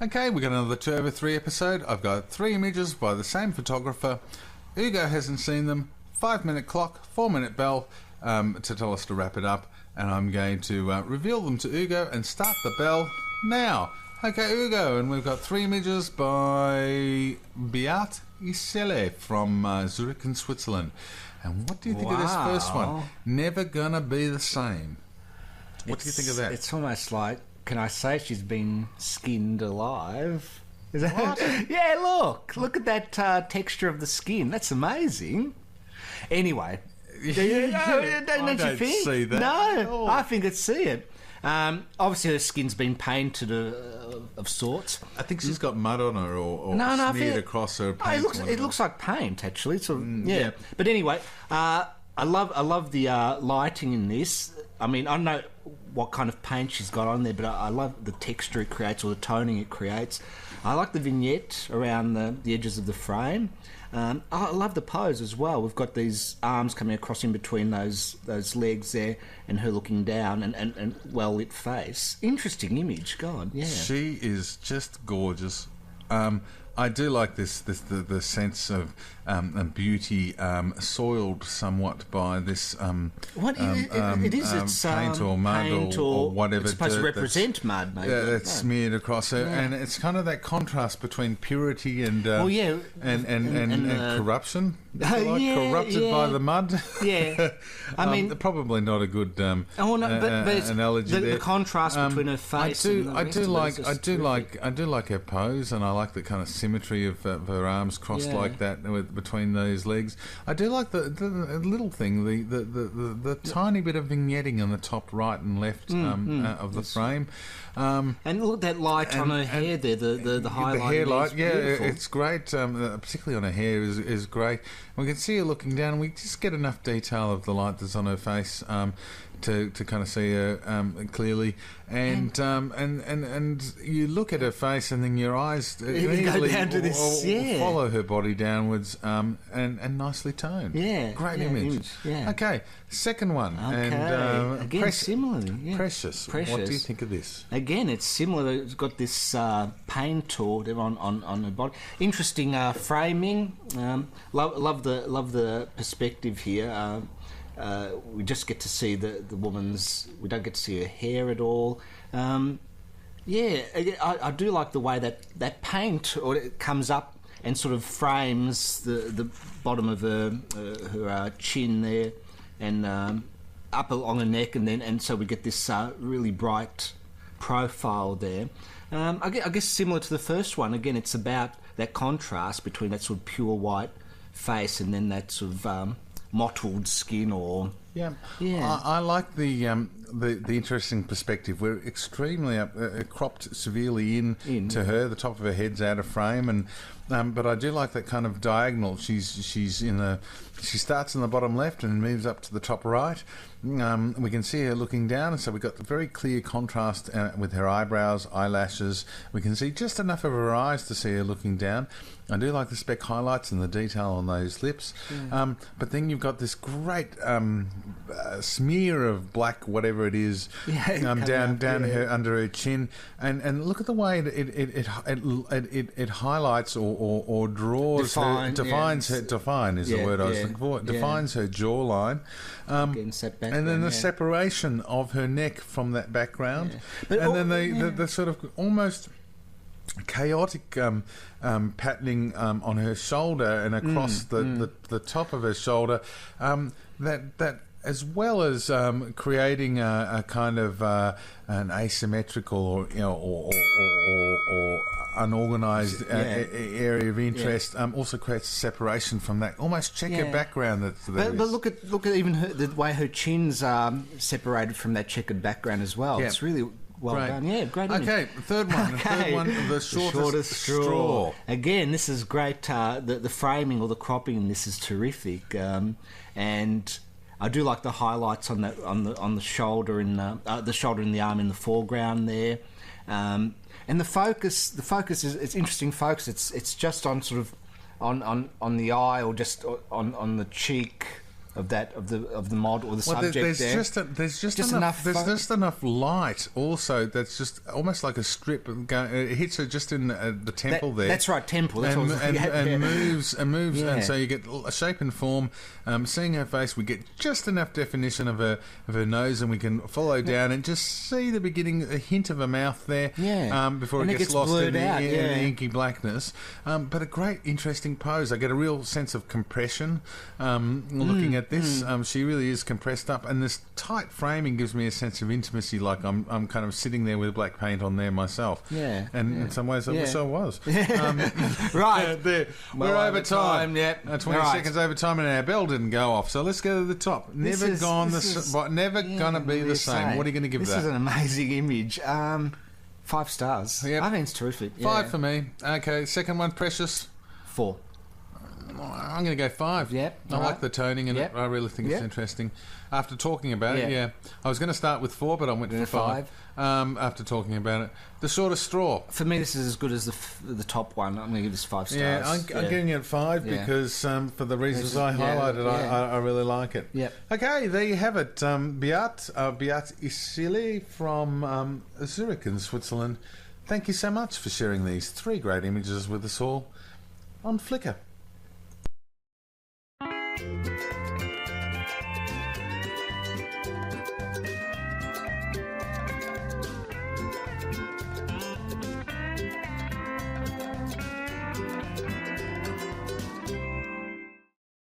Okay, we got another 2 over 3 episode. I've got 3 images by the same photographer. Ugo hasn't seen them. 5-minute clock, 4-minute bell to tell us to wrap it up. And I'm going to reveal them to Ugo and start the bell now. Okay, Ugo, and we've got 3 images by Beat Eisele from Zurich in Switzerland. And what do you think of this first one? Never gonna be the same. What do you think of that? It's almost like, can I say she's been skinned alive? Is that What? Yeah, look at that texture of the skin. That's amazing. Anyway, don't you think? See that. No, I think I'd see it. Obviously, her skin's been painted of sorts. I think she's got mud on her or I smeared think across her. Oh, it looks like paint, actually. Sort of, yeah. But anyway, I love the lighting in this. I mean, I don't know what kind of paint she's got on there, but I love the texture it creates or the toning it creates. I like the vignette around the edges of the frame. I love the pose as well. We've got these arms coming across in between those legs there and her looking down and well-lit face. Interesting image, God, yeah. She is just gorgeous. I do like the sense of beauty soiled somewhat by this It's paint or mud or whatever. It's supposed to represent mud, maybe. That's smeared across her, and it's kind of that contrast between purity and corruption. Corrupted by the mud. Yeah, I mean, probably not a good but analogy. The contrast between her face. I do like her pose, and I like the kind of symmetry of her arms crossed like that between those legs. I do like the little thing, the tiny bit of vignetting on the top right and left of the frame. And look at that light on her hair there, the highlight. The hair light, beautiful. it's great. Particularly on her hair is great. We can see her looking down, and we just get enough detail of the light that's on her face to kind of see her clearly, and you look at her face, and then your eyes immediately go down to this, follow her body downwards, and nicely toned. Yeah, great image. Yeah. Okay, second one. Okay, and again similarly. Yeah. Precious. What do you think of this? Again, it's similar. It's got this paint or whatever on her body. Interesting framing. Love the perspective here. We just get to see the woman's. We don't get to see her hair at all. I do like the way that paint or it comes up and sort of frames the bottom of her chin there, and up along her neck, and so we get this really bright profile there. I guess similar to the first one. Again, it's about that contrast between that sort of pure white face and then that sort of mottled skin I like the interesting perspective. We're extremely cropped severely in to her. The top of her head's out of frame, and but I do like that kind of diagonal. She starts in the bottom left and moves up to the top right. We can see her looking down, and so we've got the very clear contrast with her eyebrows, eyelashes. We can see just enough of her eyes to see her looking down. I do like the speck highlights and the detail on those lips. But then you've got this great smear of black, whatever it is, down her under her chin, and look at the way it highlights or draws defines the word I was looking for. Defines her jawline, and then the separation of her neck from that background, and then the sort of almost chaotic patterning on her shoulder and across the top of her shoulder, that as well as creating a kind of an asymmetrical or unorganised area of interest, also creates separation from that almost checkered background but look at even the way her chin's separated from that checkered background as well. It's really well done. Yeah, great image. Okay, third one, the shortest straw. Again, this is great. The framing or the cropping in this is terrific, and I do like the highlights on the shoulder and the shoulder and the arm in the foreground there, and the focus is it's interesting focus. It's just on sort of on the eye or just on the cheek the mod or the subject there's there. There's just enough light also that's just almost like a strip. It hits her just in the temple there. That's right, temple. That's and moves, Yeah. and so you get a shape and form. Seeing her face, we get just enough definition of her nose, and we can follow down and just see the beginning, a hint of a mouth there. Yeah. Before And it gets lost in the inky blackness. But a great, interesting pose. I get a real sense of compression looking at this. She really is compressed up, and this tight framing gives me a sense of intimacy, like I'm kind of sitting there with black paint on there myself. Yeah. And in some ways I wish I was. Right. There. Well, We're over time. Yep. 20 seconds over time, and our bell didn't go off. So let's go to the top. Never gonna be the same. What are you going to give that? This is an amazing image. 5 stars. Yep. I think it's terrific. 5 for me. Okay, second one, Precious. 4. I'm going to go 5. Yep. I like the toning in it. I really think it's interesting. After talking about it, I was going to start with 4, but I went for 5. After talking about it, the shortest straw. For me, this is as good as the top one. I'm going to give this 5 stars. Yeah, I'm giving it 5 because for the reasons I highlighted, I really like it. Yep. Okay, there you have it. Beat Eisele from Zurich in Switzerland. Thank you so much for sharing these 3 great images with us all on Flickr.